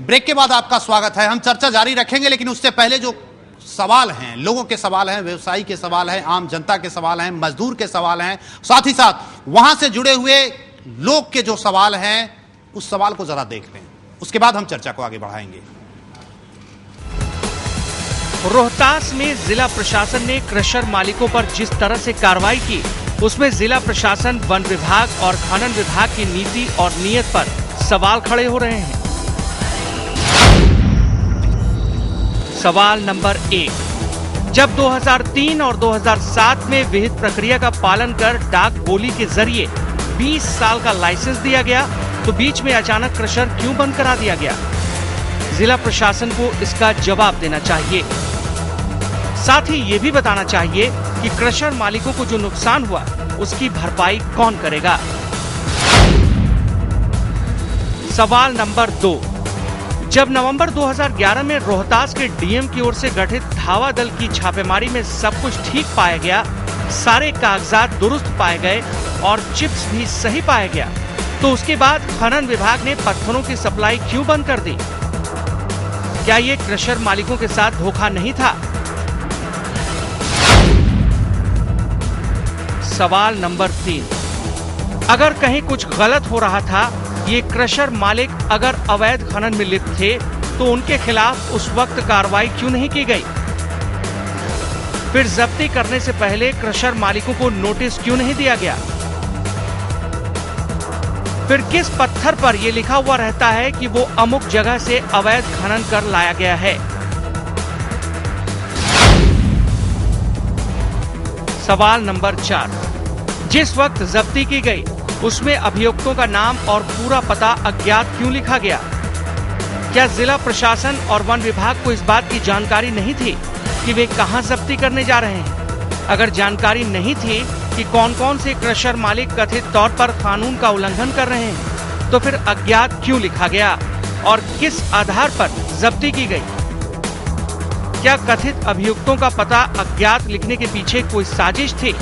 Break के बाद आपका स्वागत है। हम चर्चा जारी रखेंगे, लेकिन उससे पहले जो सवाल हैं, लोगों के सवाल हैं, व्यवसायी के सवाल हैं, आम जनता के सवाल हैं, मजदूर के सवाल हैं, साथ ही साथ वहां से जुड़े हुए लोग के जो सवाल हैं, उस सवाल को जरा देख लें। उसके बाद हम चर्चा को आगे बढ़ाएंगे। रोहतास में जिला प्रशासन ने क्रशर मालिकों पर जिस तरह से कार्रवाई की, उसमें जिला प्रशासन, वन विभाग और खनन विभाग की नीति और नीयत पर सवाल खड़े हो रहे हैं। सवाल नंबर 1, जब 2003 और 2007 में विहित प्रक्रिया का पालन कर डाक बोली के जरिए 20 साल का लाइसेंस दिया गया, तो बीच में अचानक क्रशर क्यों बंद करा दिया गया? जिला प्रशासन को इसका जवाब देना चाहिए। साथ ही ये भी बताना चाहिए कि क्रशर मालिकों को जो नुकसान हुआ, उसकी भरपाई कौन करेगा? सवाल नंबर 2, जब नवंबर 2011 में रोहतास के डीएम की ओर से गठित धावा दल की छापेमारी में सब कुछ ठीक पाया गया, सारे कागजात दुरुस्त पाए गए और चिप्स भी सही पाया गया, तो उसके बाद खनन विभाग ने पत्थरों की सप्लाई क्यों बंद कर दी? क्या ये क्रशर मालिकों के साथ धोखा नहीं था? सवाल नंबर 3, अगर कहीं कुछ गलत हो रहा था, ये क्रशर मालिक अगर अवैध खनन में लिप्त थे, तो उनके खिलाफ उस वक्त कार्रवाई क्यों नहीं की गई? फिर जब्ती करने से पहले क्रशर मालिकों को नोटिस क्यों नहीं दिया गया? फिर किस पत्थर पर यह लिखा हुआ रहता है कि वो अमुक जगह से अवैध खनन कर लाया गया है? सवाल नंबर 4, जिस वक्त जब्ती की गई, उसमें अभियुक्तों का नाम और पूरा पता अज्ञात क्यों लिखा गया? क्या जिला प्रशासन और वन विभाग को इस बात की जानकारी नहीं थी कि वे कहां जब्ती करने जा रहे हैं? अगर जानकारी नहीं थी कि कौन कौन से क्रशर मालिक कथित तौर पर कानून का उल्लंघन कर रहे हैं, तो फिर अज्ञात क्यों लिखा गया और किस आधार पर जब्ती की गई? क्या कथित अभियुक्तों का पता अज्ञात लिखने के पीछे कोई साजिश थी?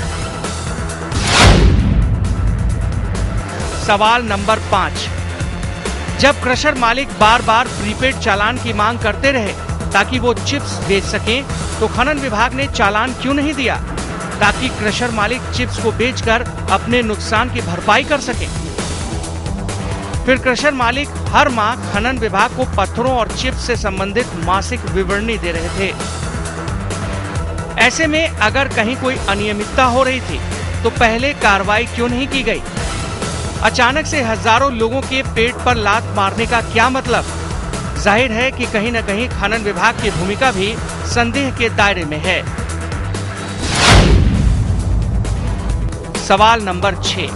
सवाल नंबर 5, जब क्रशर मालिक बार बार प्रीपेड चालान की मांग करते रहे ताकि वो चिप्स बेच सकें, तो खनन विभाग ने चालान क्यों नहीं दिया ताकि क्रशर मालिक चिप्स को बेचकर अपने नुकसान की भरपाई कर सकें? फिर क्रशर मालिक हर माह खनन विभाग को पत्थरों और चिप्स से संबंधित मासिक विवरणी दे रहे थे। ऐसे में अगर कहीं कोई अनियमितता हो रही थी, तो पहले कार्रवाई क्यों नहीं की गई? अचानक से हजारों लोगों के पेट पर लात मारने का क्या मतलब? जाहिर है कि कहीं न कहीं खनन विभाग की भूमिका भी संदेह के दायरे में है। सवाल नंबर 6,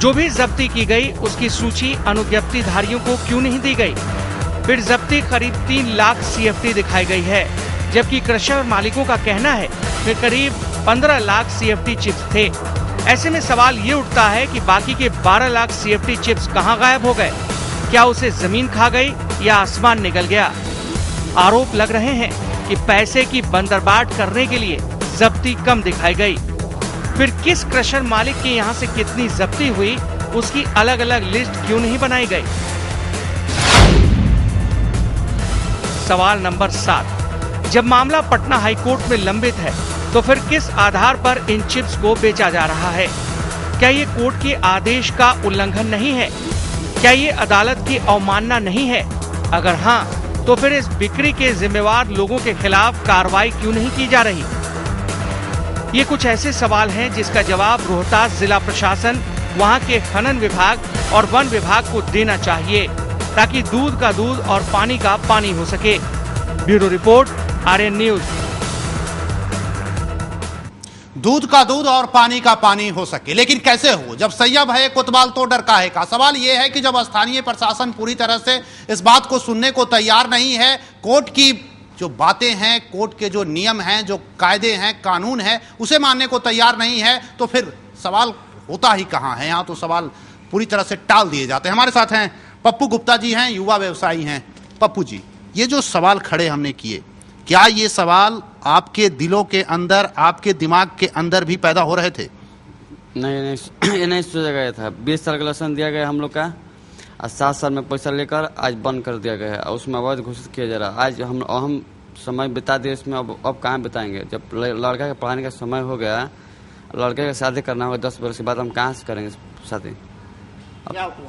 जो भी जब्ती की गई, उसकी सूची अनुज्ञप्तिधारियों को क्यों नहीं दी गई? फिर जब्ती करीब 3 लाख CFT दिखाई गई है, जबकि क्रशर मालिकों का कहना है कि करीब 15 लाख CFT चिप्स थे। ऐसे में सवाल ये उठता है कि बाकी के 12 लाख CFT चिप्स कहां गायब हो गए? क्या उसे जमीन खा गई या आसमान निगल गया? आरोप लग रहे हैं कि पैसे की बंदरबाट करने के लिए जब्ती कम दिखाई गई। फिर किस क्रशर मालिक के यहाँ से कितनी जब्ती हुई, उसकी अलग अलग लिस्ट क्यों नहीं बनाई गई? सवाल नंबर 7, जब मामला पटना हाईकोर्ट में लंबित है, तो फिर किस आधार पर इन चिप्स को बेचा जा रहा है? क्या ये कोर्ट के आदेश का उल्लंघन नहीं है? क्या ये अदालत की अवमानना नहीं है? अगर हाँ, तो फिर इस बिक्री के जिम्मेवार लोगों के खिलाफ कार्रवाई क्यों नहीं की जा रही? ये कुछ ऐसे सवाल हैं जिसका जवाब रोहतास जिला प्रशासन, वहां के खनन विभाग और वन विभाग को देना चाहिए, ताकि दूध का दूध और पानी का पानी हो सके। Bureau report, Aryan news. दूध का दूध और पानी का पानी हो सके, लेकिन कैसे हो? जब सैया भये कोतवाल तो डर काहे का। सवाल यह है कि जब स्थानीय प्रशासन पूरी तरह से इस बात को सुनने को तैयार नहीं है, कोर्ट की जो बातें हैं, कोर्ट के जो नियम हैं, जो कायदे हैं, कानून है, उसे मानने को तैयार नहीं है, तो फिर सवाल होता ही कहां है? यहां तो सवाल पूरी तरह से टाल दिए जाते हैं। हमारे साथ हैं पप्पू गुप्ता जी, हैं युवा व्यवसायी हैं। पप्पू जी, ये जो सवाल खड़े हमने किए, क्या ये सवाल आपके दिलों के अंदर, आपके दिमाग के अंदर भी पैदा हो रहे थे? नहीं, ये नहीं सोचा गया था। 20 साल का लाइसेंस दिया गया हम लोग का, आज 7 साल में पैसा लेकर आज बंद कर दिया गया है और उसमें अवैध घोषित किया जा रहा है। आज हम अहम समय बिता दिए इसमें, अब कहाँ बिताएंगे? जब लड़का के पढ़ाने का समय हो गया, लड़के का शादी करना होगा 10 वर्ष के बाद, हम कहाँ से करेंगे शादी?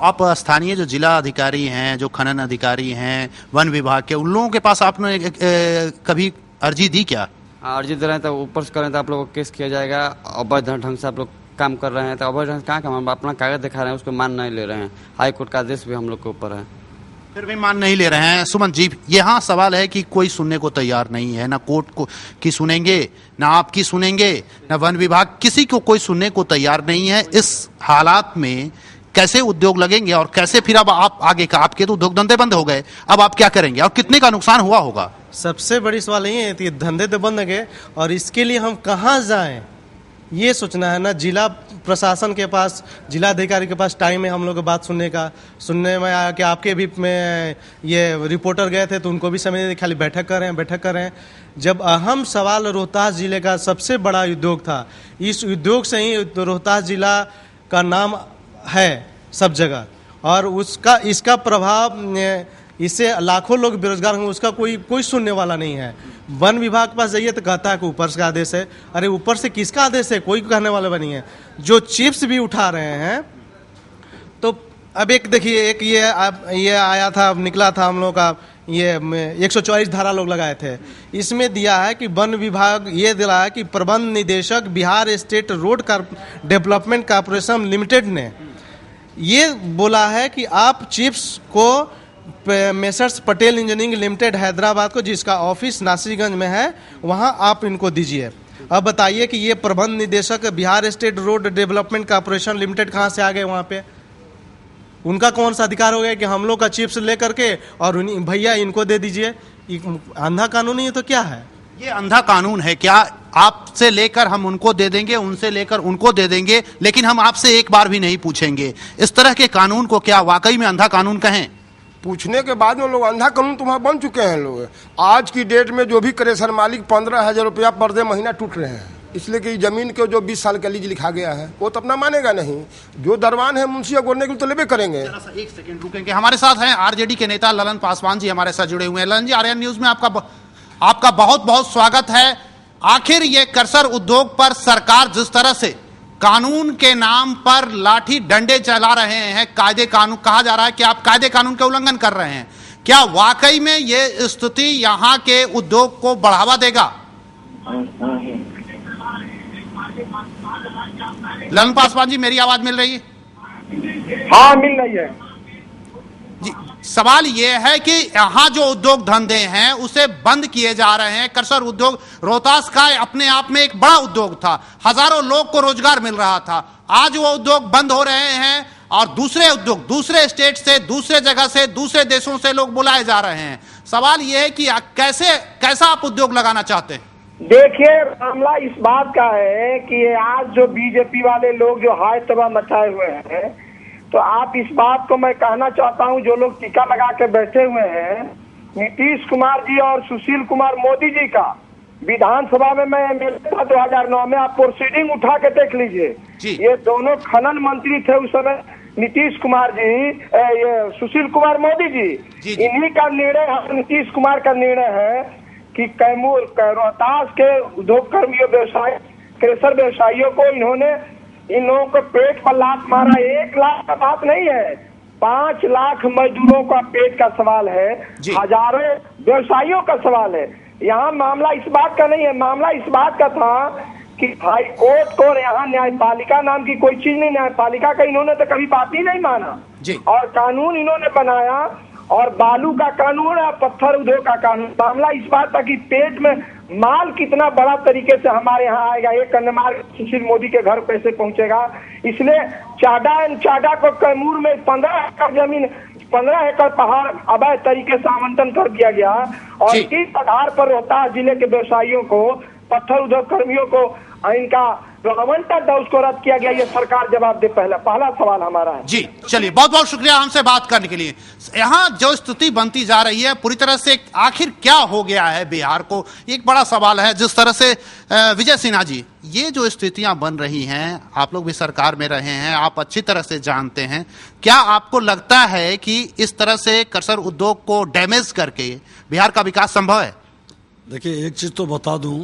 आप स्थानीय जो जिला अधिकारी हैं, जो खनन अधिकारी हैं, वन विभाग के, उन लोगों के पास आपने कभी अर्जी दी क्या? अर्जी दे रहे हैं तो ऊपर से करें तो आप लोगों को केस किया जाएगा। अवैध ढंग से आप लोग काम कर रहे हैं तो अवैध ढंग से कहाँ काम? हम अपना कागज दिखा रहे हैं, उसको मान नहीं ले रहे हैं। हाई कोर्ट का आदेश भी हम लोग के ऊपर है, फिर भी मान नहीं ले रहे हैं। सुमन जी, यहाँ सवाल है कि कोई सुनने को तैयार नहीं है, ना कोर्ट को की सुनेंगे, ना आपकी सुनेंगे, ना वन विभाग, किसी को कोई सुनने को तैयार नहीं है। इस हालात में कैसे उद्योग लगेंगे और कैसे फिर अब आप आगे का, आपके तो उद्योग धंधे बंद हो गए, अब आप क्या करेंगे और कितने का नुकसान हुआ होगा? सबसे बड़ी सवाल ये है कि धंधे तो बंद गए और इसके लिए हम कहाँ जाएं, ये सोचना है ना। जिला प्रशासन के पास, जिला अधिकारी के पास टाइम है हम लोग की बात सुनने का। सुनने में आया कि आपके भी में ये रिपोर्टर गए थे तो उनको भी समय खाली बैठक कर रहे हैं। जब अहम सवाल रोहतास जिले का सबसे बड़ा उद्योग था, इस उद्योग से ही रोहतास जिला का नाम है सब जगह और इसका प्रभाव, इससे लाखों लोग बेरोजगार होंगे, उसका कोई सुनने वाला नहीं है। वन विभाग के पास जाइए तो कहता है कि ऊपर से आदेश है। अरे ऊपर से किसका आदेश है? कोई कहने वाला नहीं है। जो चिप्स भी उठा रहे हैं तो अब एक देखिए, एक ये आया था, निकला था हम लोग का, ये 144 धारा लोग लगाए थे। इसमें दिया है कि वन विभाग ये दिला है कि प्रबंध निदेशक Bihar state road development corporation limited ने ये बोला है कि आप चिप्स को messrs Patel engineering limited Hyderabad को, जिसका ऑफिस नासिरगंज में है, वहां आप इनको दीजिए। अब बताइए कि ये प्रबंध निदेशक Bihar state road development corporation limited कहां से आ गए? वहां पे उनका कौन सा अधिकार हो गया कि हम लोग का चिप्स ले करके और भैया इनको दे दीजिए? अंधा कानून ही तो क्या है? ये अंधा कानून है क्या? आपसे लेकर हम उनको दे देंगे, उनसे लेकर उनको दे देंगे, लेकिन हम आपसे एक बार भी नहीं पूछेंगे। इस तरह के कानून को क्या वाकई में अंधा कानून कहें? पूछने के बाद में लोग अंधा कानून तुम्हारा बन चुके हैं। लोग आज की डेट में जो भी क्रेशर मालिक 15,000 रुपया पर डे महीना टूट रहे हैं, इसलिए कि जमीन के जो 20 साल का लीज लिखा गया है वो तो अपना मानेगा नहीं। जो दरबान है मुंशी अगोरने के लिए तो लेबे करेंगे। एक सेकंड रुकेंगे। हमारे साथ हैं आरजेडी के नेता ललन पासवान जी, हमारे साथ जुड़े हुए हैं। ललन जी, आर्यन न्यूज में आपका बहुत बहुत स्वागत है। आखिर ये कर्सर उद्योग पर सरकार जिस तरह से कानून के नाम पर लाठी डंडे चला रहे हैं, कायदे कानून कहा जा रहा है कि आप कायदे कानून के उल्लंघन कर रहे हैं, क्या वाकई में ये स्थिति यहाँ के उद्योग को बढ़ावा देगा? ललन पासवान जी, मेरी आवाज मिल रही है? हाँ, मिल रही है जी। सवाल यह है कि यहाँ जो उद्योग धंधे हैं उसे बंद किए जा रहे हैं। कर्सर उद्योग रोहतास का अपने आप में एक बड़ा उद्योग था, हजारों लोग को रोजगार मिल रहा था। आज वो उद्योग बंद हो रहे हैं और दूसरे उद्योग दूसरे स्टेट से, दूसरे जगह से, दूसरे देशों से लोग बुलाए जा रहे हैं। सवाल यह है कि कैसा आप उद्योग लगाना चाहते हैं? देखिए, मामला इस बात का है कि आज जो बीजेपी वाले लोग जो हाय तबाह मचाए हुए हैं, तो आप इस बात को मैं कहना चाहता हूं, जो लोग टीका लगा के बैठे हुए हैं, नीतीश कुमार जी और सुशील कुमार मोदी जी का विधानसभा में मैं एमएलए था 2009 में, आप प्रोसीडिंग उठा के देख लीजिए। ये दोनों खनन मंत्री थे उस समय, नीतीश कुमार जी, ये सुशील कुमार मोदी जी। इन्हीं का निर्णय, नीतीश कुमार का निर्णय है कि कैमूर रोहतास के उद्योग कर्मियों, व्यवसाय क्रेशर व्यवसायियों को इन्होंने, इन लोगों को पेट पर लात मारा। 1 लाख का बात नहीं है, 5 लाख मजदूरों का पेट का सवाल है, हजारों व्यवसायियों का सवाल है। यहाँ मामला इस बात का नहीं है, मामला इस बात का था कि हाई कोर्ट को, यहाँ न्यायपालिका नाम की कोई चीज नहीं, न्यायपालिका का इन्होंने तो कभी बात ही नहीं माना और कानून इन्होंने बनाया, और बालू का कानून और पत्थर उद्योग का कानून। मामला इस बात था कि पेट में माल कितना बड़ा तरीके से हमारे यहाँ आएगा, ये कन्नमार सुशील मोदी के घर कैसे पहुंचेगा। इसलिए चाडा को कैमूर में 15 एकड़ जमीन, 15 एकड़ पहाड़ अवैध तरीके से आवंटन कर दिया गया और इस आधार पर रोहतास जिले के व्यवसायियों को, पत्थर उद्योग कर्मियों को इनका 52 था उसको रद्द किया गया, ये सरकार जवाब दे। पहला सवाल हमारा है। जी चलिए, बहुत बहुत शुक्रिया हमसे बात करने के लिए। यहाँ जो स्थिति बनती जा रही है पूरी तरह से, आखिर क्या हो गया है बिहार को, एक बड़ा सवाल है। जिस तरह से विजय सिन्हा जी, ये जो स्थितियां बन रही हैं, आप लोग भी सरकार में रहे हैं, आप अच्छी तरह से जानते हैं, क्या आपको लगता है कि इस तरह से क्रशर उद्योग को डैमेज करके बिहार का विकास संभव है? देखिए, एक चीज तो बता दूं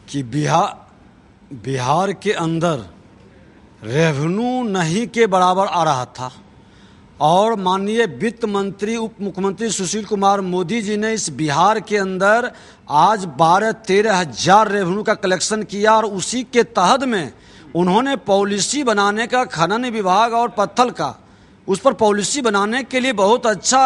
कि बिहार के अंदर रेवेन्यू नहीं के बराबर आ रहा था, और माननीय वित्त मंत्री उप मुख्यमंत्री सुशील कुमार मोदी जी ने इस बिहार के अंदर आज 12-13 हजार रेवेन्यू का कलेक्शन किया, और उसी के तहत में उन्होंने पॉलिसी बनाने का, खनन विभाग और पत्थल का, उस पर पॉलिसी बनाने के लिए बहुत अच्छा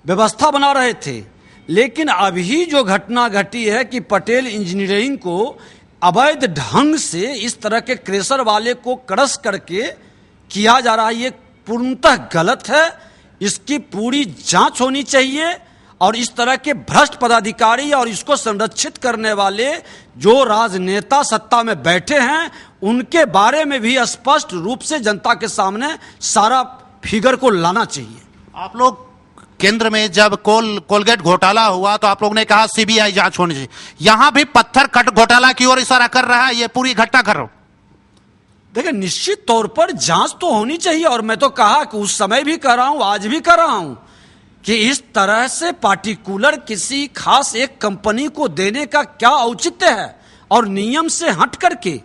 व्यवस्था बना रहे थे। लेकिन अभी जो घटना घटी है कि पटेल इंजीनियरिंग को अवैध ढंग से इस तरह के क्रेशर वाले को क्रश करके किया जा रहा है, ये पूर्णतः गलत है। इसकी पूरी जांच होनी चाहिए, और इस तरह के भ्रष्ट पदाधिकारी और इसको संरक्षित करने वाले जो राजनेता सत्ता में बैठे हैं, उनके बारे में भी स्पष्ट रूप से जनता के सामने सारा फिगर को लाना चाहिए। आप लोग केंद्र में जब कोलगेट घोटाला हुआ तो आप लोगों ने कहा सीबीआई जांच होनी चाहिए, यहां भी पत्थर कट घोटाला की ओर इशारा कर रहा है ये पूरी घटना कर रहा हूं। देखिए, निश्चित तौर पर जांच तो होनी चाहिए, और मैं तो कहा कि उस समय भी कर रहा हूं, आज भी कर रहा हूं, कि इस तरह से पार्टिकुलर किसी खास एक कंपनी को देने का क्या औचित्य है, और नियम से हट करके।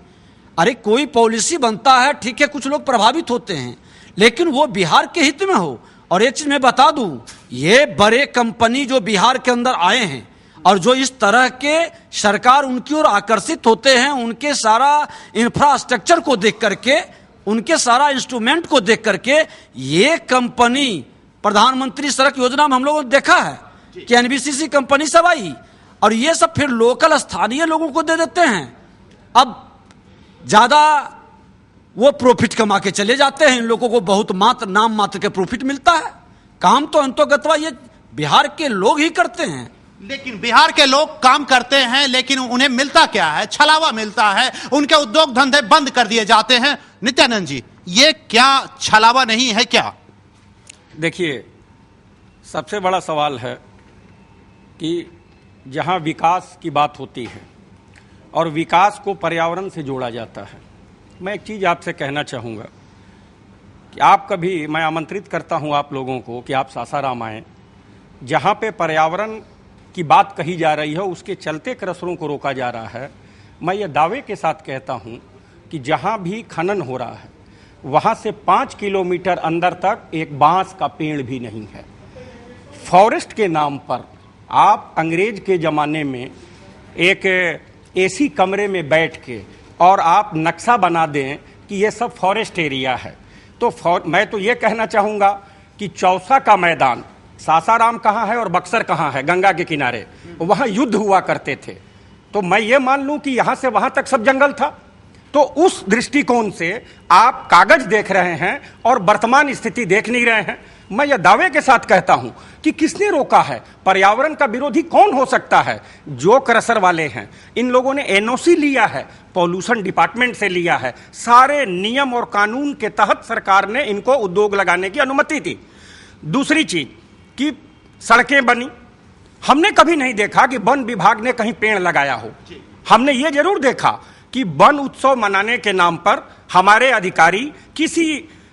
अरे कोई पॉलिसी बनता है, ठीक है, कुछ लोग प्रभावित होते हैं, लेकिन वो बिहार के हित में हो। और एक चीज मैं बता दूं, ये बड़े कंपनी जो बिहार के अंदर आए हैं और जो इस तरह के सरकार उनकी ओर आकर्षित होते हैं, उनके सारा इंफ्रास्ट्रक्चर को देख करके, उनके सारा इंस्ट्रूमेंट को देख करके, ये कंपनी प्रधानमंत्री सड़क योजना में हम लोगों ने देखा है कि एनबीसीसी कंपनी सब आई, और ये सब फिर लोकल स्थानीय लोगों को दे देते हैं। अब ज्यादा वो प्रॉफिट कमा के चले जाते हैं, इन लोगों को बहुत नाम मात्र के प्रॉफिट मिलता है। काम तो अंतोगत्वा ये बिहार के लोग ही करते हैं। लेकिन बिहार के लोग काम करते हैं, लेकिन उन्हें मिलता क्या है? छलावा मिलता है, उनके उद्योग धंधे बंद कर दिए जाते हैं। नित्यानंद जी, ये क्या छलावा नहीं है क्या? देखिए, सबसे बड़ा सवाल है कि जहां विकास की बात होती है और विकास को पर्यावरण से जोड़ा जाता है, मैं एक चीज़ आपसे कहना चाहूँगा कि आप कभी, मैं आमंत्रित करता हूँ आप लोगों को कि आप सासाराम आएँ, जहाँ पे पर्यावरण की बात कही जा रही है, उसके चलते क्रशरों को रोका जा रहा है। मैं ये दावे के साथ कहता हूँ कि जहाँ भी खनन हो रहा है, वहाँ से 5 किलोमीटर अंदर तक एक बांस का पेड़ भी नहीं है। फॉरेस्ट के नाम पर आप अंग्रेज के ज़माने में एक एसी कमरे में बैठ के और आप नक्शा बना दें कि ये सब फॉरेस्ट एरिया है, तो मैं तो ये कहना चाहूँगा कि चौसा का मैदान, सासाराम कहाँ है और बक्सर कहाँ है, गंगा के किनारे, वहाँ युद्ध हुआ करते थे। तो मैं ये मान लूँ कि यहाँ से वहाँ तक सब जंगल था। तो उस दृष्टिकोण से आप कागज देख रहे हैं और वर्तमान स्थिति देख नहीं रहे हैं। मैं यह दावे के साथ कहता हूं कि किसने रोका है? पर्यावरण का विरोधी कौन हो सकता है? जो क्रशर वाले हैं, इन लोगों ने एनओसी लिया है, पॉल्यूशन डिपार्टमेंट से लिया है, सारे नियम और कानून के तहत सरकार ने इनको उद्योग लगाने की अनुमति दी। दूसरी चीज कि सड़कें बनी, हमने कभी नहीं देखा कि वन विभाग ने कहीं पेड़ लगाया हो। हमने ये जरूर देखा कि वन उत्सव मनाने के नाम पर हमारे अधिकारी किसी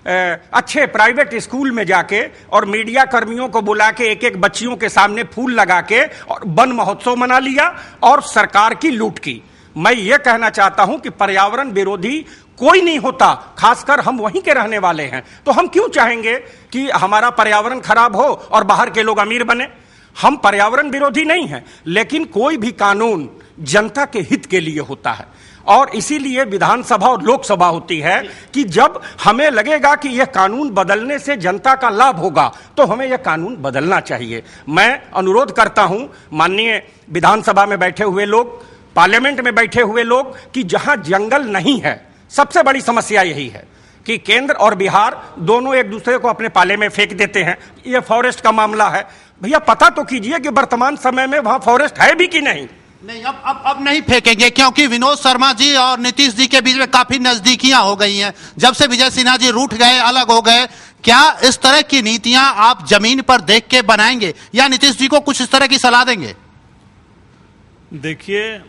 अच्छे प्राइवेट स्कूल में जाके और मीडिया कर्मियों को बुला के एक एक बच्चियों के सामने फूल लगा के और वन महोत्सव मना लिया और सरकार की लूट की। मैं ये कहना चाहता हूं कि पर्यावरण विरोधी कोई नहीं होता, खासकर हम वहीं के रहने वाले हैं। तो हम क्यों चाहेंगे कि हमारा पर्यावरण खराब हो और बाहर के लोग अमीर बने? हम पर्यावरण विरोधी नहीं हैं, लेकिन कोई भी कानून जनता के हित के लिए होता है और इसीलिए विधानसभा और लोकसभा होती है कि जब हमें लगेगा कि यह कानून बदलने से जनता का लाभ होगा तो हमें यह कानून बदलना चाहिए। मैं अनुरोध करता हूं माननीय विधानसभा में बैठे हुए लोग, पार्लियामेंट में बैठे हुए लोग, कि जहां जंगल नहीं है, सबसे बड़ी समस्या यही है कि केंद्र और बिहार दोनों एक दूसरे को अपने पाले में फेंक देते हैं। यह फॉरेस्ट का मामला है, भैया पता तो कीजिए कि वर्तमान समय में वहां फॉरेस्ट है भी कि नहीं। नहीं, अब नहीं फेंकेंगे, क्योंकि विनोद शर्मा जी और नीतीश जी के बीच में काफी नजदीकियां हो गई हैं। जब से विजय सिन्हा जी रूठ गए, अलग हो गए, क्या इस तरह की नीतियां आप जमीन पर देख के बनाएंगे या नीतीश जी को कुछ इस तरह की सलाह देंगे? देखिए,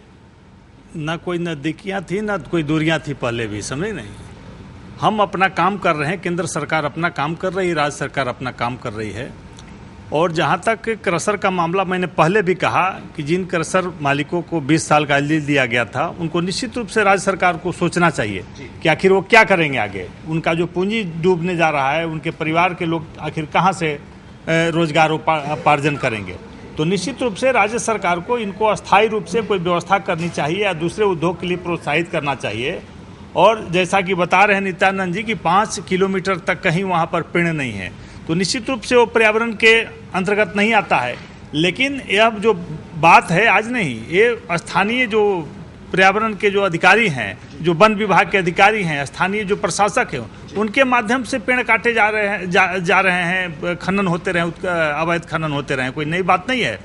ना कोई नजदीकियां थी ना कोई दूरियां थी पहले भी, समझे नहीं। हम अपना काम कर रहे हैं, केंद्र सरकार अपना काम कर रही है, राज्य सरकार अपना काम कर रही है। और जहाँ तक क्रशर का मामला, मैंने पहले भी कहा कि जिन क्रशर मालिकों को 20 साल का लीज दिया गया था, उनको निश्चित रूप से राज्य सरकार को सोचना चाहिए कि आखिर वो क्या करेंगे आगे। उनका जो पूंजी डूबने जा रहा है, उनके परिवार के लोग आखिर कहाँ से रोजगार उपार्जन करेंगे। तो निश्चित रूप से राज्य सरकार को इनको अस्थायी रूप से कोई व्यवस्था करनी चाहिए या दूसरे उद्योग के लिए प्रोत्साहित करना चाहिए। और जैसा कि बता रहे हैं नित्यानंद जी कि 5 किलोमीटर तक कहीं वहाँ पर पेड़ नहीं है, तो निश्चित रूप से वो पर्यावरण के अंतर्गत नहीं आता है। लेकिन यह जो बात है आज नहीं, ये स्थानीय जो पर्यावरण के जो अधिकारी हैं, जो वन विभाग के अधिकारी हैं, स्थानीय जो प्रशासक हैं, उनके माध्यम से पेड़ काटे जा रहे हैं, खनन होते रहे, अवैध खनन होते रहे, कोई नई बात नहीं है।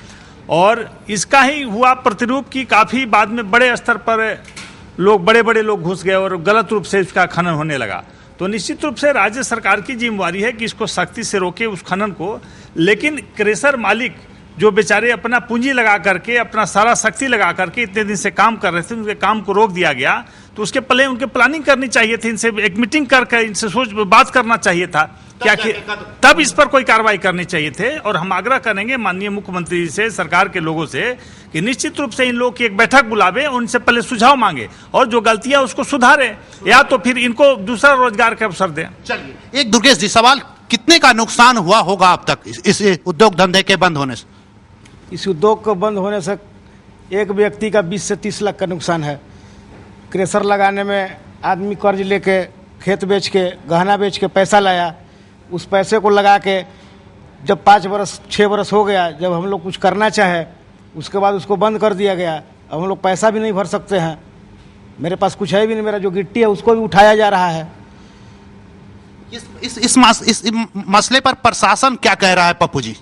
और इसका ही हुआ प्रतिरूप कि काफ़ी बाद में बड़े स्तर पर बड़े लोग घुस गए और गलत रूप से इसका खनन होने लगा। तो निश्चित रूप से राज्य सरकार की जिम्मेवारी है कि इसको सख्ती से रोके उस खनन को। लेकिन क्रशर मालिक जो बेचारे अपना पूंजी लगा करके, अपना सारा शक्ति लगा करके इतने दिन से काम कर रहे थे, उनके काम को रोक दिया गया, तो उसके पहले उनके प्लानिंग करनी चाहिए थी, इनसे एक मीटिंग करके इनसे बात करना चाहिए था क्या कि तब इस पर कोई कार्रवाई करनी चाहिए थे। और हम आग्रह करेंगे माननीय मुख्यमंत्री से, सरकार के लोगों से कि निश्चित रूप से इन लोगों की एक बैठक बुलावे, उनसे पहले सुझाव मांगे और जो गलतियां उसको सुधारे, या तो फिर इनको दूसरा रोजगार के अवसर दें। चलिए, एक दुर्गेश जी, सवाल कितने का नुकसान हुआ होगा अब तक इस उद्योग धंधे के बंद होने से? इस उद्योग को बंद होने से एक व्यक्ति का 20 से 30 लाख का नुकसान है। क्रशर लगाने में आदमी कर्ज लेके, खेत बेच के, गहना बेच के पैसा लाया, उस पैसे को लगा के जब 5 बरस 6 बरस हो गया, जब हम लोग कुछ करना चाहे, उसके बाद उसको बंद कर दिया गया। अब हम लोग पैसा भी नहीं भर सकते हैं, मेरे पास कुछ है भी नहीं, मेरा जो गिट्टी है उसको भी उठाया जा रहा है। इस मसले पर प्रशासन क्या कह रहा है पप्पू जी?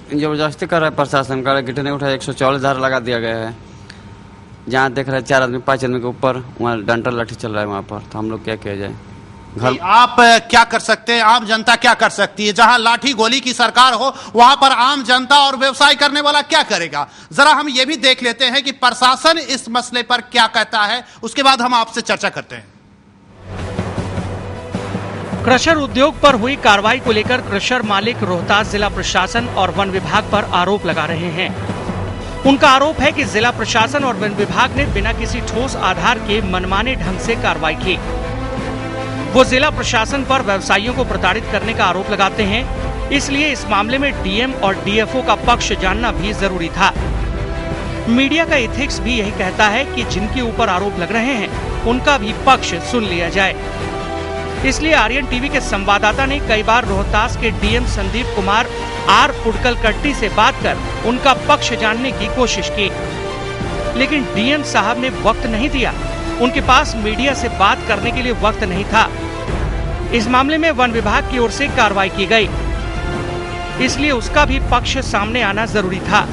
जबरदस्ती कर रहा है प्रशासन का, गिट्टी नहीं उठाया, 144,000 लगा दिया गया है। जहाँ देख रहे हैं 4 आदमी 5 आदमी के ऊपर वहाँ डंडा लाठी चल रहा है वहाँ पर, तो हम लोग क्या किया जाए? आप क्या कर सकते हैं, आम जनता क्या कर सकती है? जहां लाठी गोली की सरकार हो, वहां पर आम जनता और व्यवसाय करने वाला क्या करेगा? जरा हम ये भी देख लेते हैं कि प्रशासन इस मसले पर क्या कहता है, उसके बाद हम आपसे चर्चा करते हैं। क्रशर उद्योग पर हुई कार्रवाई को लेकर क्रशर मालिक रोहतास जिला प्रशासन और वन विभाग पर आरोप लगा रहे हैं। उनका आरोप है कि जिला प्रशासन और वन विभाग ने बिना किसी ठोस आधार के मनमाने ढंग से कार्रवाई की। वो जिला प्रशासन पर व्यवसायियों को प्रताड़ित करने का आरोप लगाते हैं, इसलिए इस मामले में डीएम और डीएफओ का पक्ष जानना भी जरूरी था। मीडिया का एथिक्स भी यही कहता है कि जिनके ऊपर आरोप लग रहे हैं उनका भी पक्ष सुन लिया जाए। इसलिए आर्यन टीवी के संवाददाता ने कई बार रोहतास के डीएम संदीप कुमार आर पुडकलकट्टी से बात कर उनका पक्ष जानने की कोशिश की, लेकिन डीएम साहब ने वक्त नहीं दिया। उनके पास मीडिया से बात करने के लिए वक्त नहीं था। इस मामले में वन विभाग की ओर से कार्रवाई की गई, इसलिए उसका भी पक्ष सामने आना जरूरी था।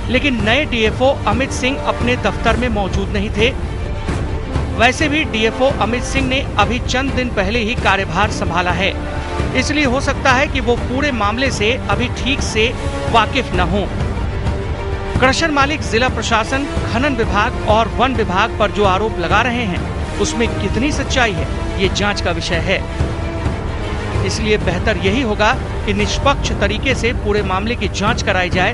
लेकिन नए डीएफओ अमित सिंह अपने दफ्तर में मौजूद नहीं थे। वैसे भी डीएफओ अमित सिंह ने अभी चंद दिन पहले ही कार्यभार संभाला है, इसलिए हो सकता है कि वो पूरे मामले से अभी ठीक से वाकिफ न हो। क्रशर मालिक जिला प्रशासन, खनन विभाग और वन विभाग पर जो आरोप लगा रहे हैं उसमें कितनी सच्चाई है, ये जांच का विषय है। इसलिए बेहतर यही होगा कि निष्पक्ष तरीके से पूरे मामले की जांच कराई जाए,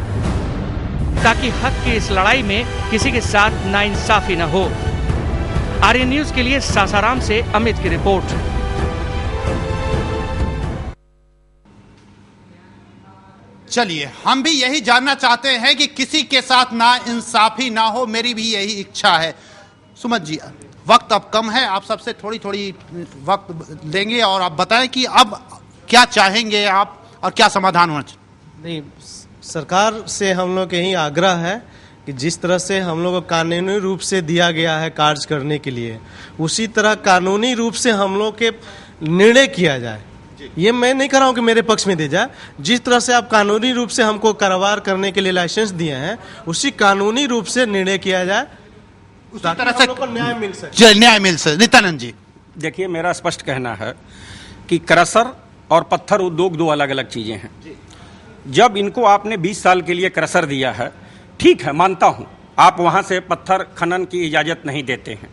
ताकि हक की इस लड़ाई में किसी के साथ नाइंसाफी न हो। आर्यन न्यूज के लिए सासाराम से अमित की रिपोर्ट। चलिए, हम भी यही जानना चाहते हैं कि किसी के साथ नाइंसाफी ना हो, मेरी भी यही इच्छा है। सुमन जी, वक्त अब कम है, आप सबसे थोड़ी वक्त लेंगे और आप बताएं कि अब क्या चाहेंगे आप और क्या समाधान होना चाहिए। नहीं, सरकार से हम लोग यही आग्रह है कि जिस तरह से हम लोग को कानूनी रूप से दिया गया है कार्य करने के लिए, उसी तरह कानूनी रूप से हम लोग के निर्णय किया जाए। ये मैं नहीं कर रहा हूँ कि मेरे पक्ष में दे जाए। जिस तरह से आप कानूनी रूप से हमको कारोबार करने के लिए लाइसेंस दिए हैं, उसी कानूनी रूप से निर्णय किया जाए, उसी तरह से हम लोग को न्याय मिल सके। न्याय मिल सके। नित्यानंद जी, देखिए, मेरा स्पष्ट कहना है कि क्रशर और पत्थर उद्योग दो अलग अलग चीजें हैं। जब इनको आपने 20 साल के लिए क्रशर दिया है, ठीक है, मानता हूं, आप वहां से पत्थर खनन की इजाजत नहीं देते हैं,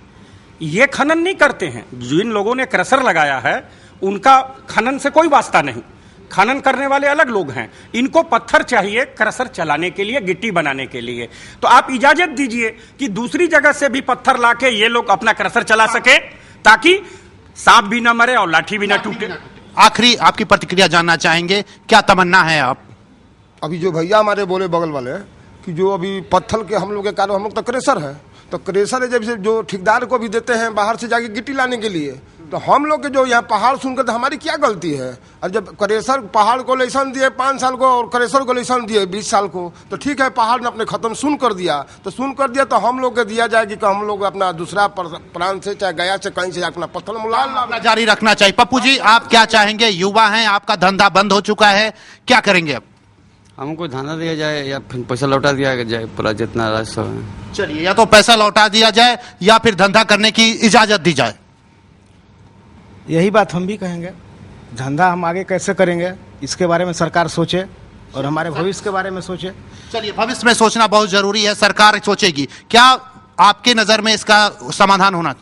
ये खनन नहीं करते हैं। जिन लोगों ने क्रशर लगाया है उनका खनन से कोई वास्ता नहीं, खनन करने वाले अलग लोग हैं। इनको पत्थर चाहिए क्रशर चलाने के लिए, गिट्टी बनाने के लिए। तो आप इजाजत दीजिए कि दूसरी जगह से भी पत्थर लाके ये लोग अपना क्रशर चला सके, ताकि सांप भी ना मरे और लाठी भी ना टूटे। आखिरी आपकी प्रतिक्रिया जानना चाहेंगे, क्या तमन्ना है आप? अभी जो भैया हमारे बोले बगल वाले कि जो अभी पत्थर के हम लोग के कारण, हम लोग तो क्रेशर है, तो क्रेशर है जब से जो ठेकेदार को भी देते हैं बाहर से जाके गिट्टी लाने के लिए, तो हम लोग के जो यहाँ पहाड़ सुनकर तो हमारी क्या गलती है? और जब क्रेशर पहाड़ को लाइसेंस दिए 5 साल को और क्रेशर को लाइसेंस दिए 20 साल को, तो ठीक है, पहाड़ ने अपने खत्म सुन कर दिया, तो हम लोग को दिया जाएगी कि हम लोग अपना दूसरा प्रांत से चाहे गया से कहीं से अपना पत्थर मुला जारी रखना चाहिए। पप्पू जी, आप क्या चाहेंगे? युवा हैं, आपका धंधा बंद हो चुका है, क्या करेंगे अब? हमको धंधा दिया जाए या फिर पैसा लौटा दिया जाए, पूरा जितना राजस्व है। चलिए, या तो पैसा लौटा दिया जाए या फिर धंधा करने की इजाजत दी जाए। यही बात हम भी कहेंगे। धंधा हम आगे कैसे करेंगे, इसके बारे में सरकार सोचे और हमारे भविष्य के बारे में सोचे। चलिए, भविष्य में सोचना बहुत जरूरी है, सरकार सोचेगी। क्या आपके नजर में इसका समाधान होना?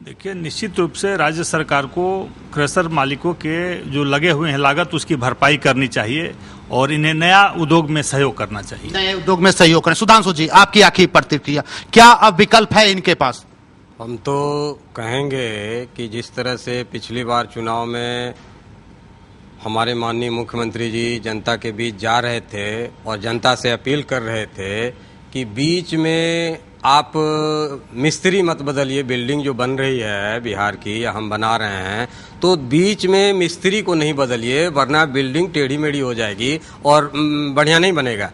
देखिए, निश्चित रूप से राज्य सरकार को क्रशर मालिकों के जो लगे हुए हैं लागत, उसकी भरपाई करनी चाहिए और इन्हें नया उद्योग में सहयोग करना चाहिए। नए उद्योग में सहयोग करें। सुधांशु जी, आपकी आखिरी प्रतिक्रिया, क्या अब विकल्प है इनके पास? हम तो कहेंगे कि जिस तरह से पिछली बार चुनाव में हमारे माननीय मुख्यमंत्री जी जनता के बीच जा रहे थे और जनता से अपील कर रहे थे कि बीच में आप मिस्त्री मत बदलिए, बिल्डिंग जो बन रही है बिहार की या हम बना रहे हैं, तो बीच में मिस्त्री को नहीं बदलिए, वरना बिल्डिंग टेढ़ी मेढ़ी हो जाएगी और बढ़िया नहीं बनेगा।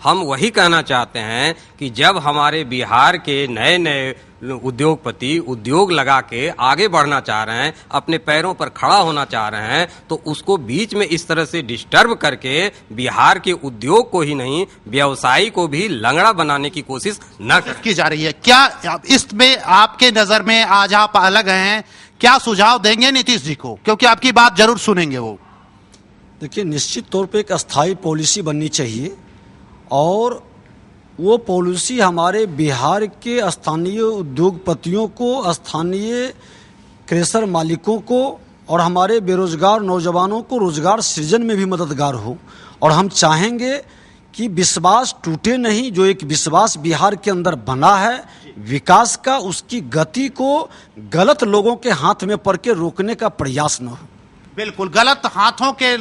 हम वही कहना चाहते हैं कि जब हमारे बिहार के नए नए उद्योगपति उद्योग लगा के आगे बढ़ना चाह रहे हैं, अपने पैरों पर खड़ा होना चाह रहे हैं, तो उसको बीच में इस तरह से डिस्टर्ब करके बिहार के उद्योग को ही नहीं, व्यवसायी को भी लंगड़ा बनाने की कोशिश न की जा रही है। क्या इसमें आपके नजर में आज आप अलग हैं, क्या सुझाव देंगे नीतीश जी को? क्योंकि आपकी बात जरूर सुनेंगे वो। देखिए, निश्चित तौर पे एक अस्थाई पॉलिसी बननी चाहिए और वो पॉलिसी हमारे बिहार के स्थानीय उद्योगपतियों को, स्थानीय क्रेशर मालिकों को और हमारे बेरोजगार नौजवानों को रोजगार सृजन में भी मददगार हो। और हम चाहेंगे कि विश्वास टूटे नहीं, जो एक विश्वास बिहार के अंदर बना है विकास का, उसकी गति को गलत लोगों के हाथ में पड़ के रोकने का प्रयास न हो। बिल्कुल, गलत हाथों के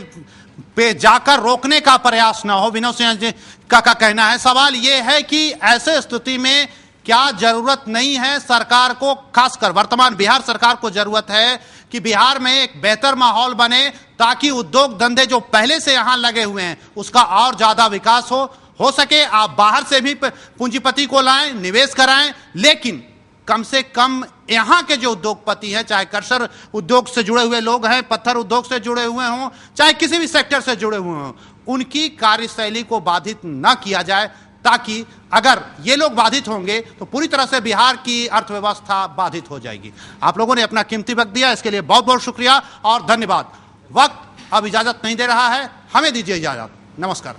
पे जाकर रोकने का प्रयास न हो, विनोद सिंह जी का कहना है। सवाल यह है कि ऐसे स्थिति में क्या जरूरत नहीं है सरकार को, खासकर वर्तमान बिहार सरकार को जरूरत है कि बिहार में एक बेहतर माहौल बने, ताकि उद्योग धंधे जो पहले से यहां लगे हुए हैं उसका और ज्यादा विकास हो सके। आप बाहर से भी पूंजीपति को लाएं, निवेश कराएं, लेकिन कम से कम यहां के जो उद्योगपति हैं, चाहे क्रशर उद्योग से जुड़े हुए लोग हैं, पत्थर उद्योग से जुड़े हुए हों, चाहे किसी भी सेक्टर से जुड़े हुए हों, उनकी कार्यशैली को बाधित न किया जाए, ताकि अगर ये लोग बाधित होंगे तो पूरी तरह से बिहार की अर्थव्यवस्था बाधित हो जाएगी। आप लोगों ने अपना कीमती वक्त दिया, इसके लिए बहुत बहुत शुक्रिया और धन्यवाद। वक्त अब इजाजत नहीं दे रहा है, हमें दीजिए इजाजत। नमस्कार।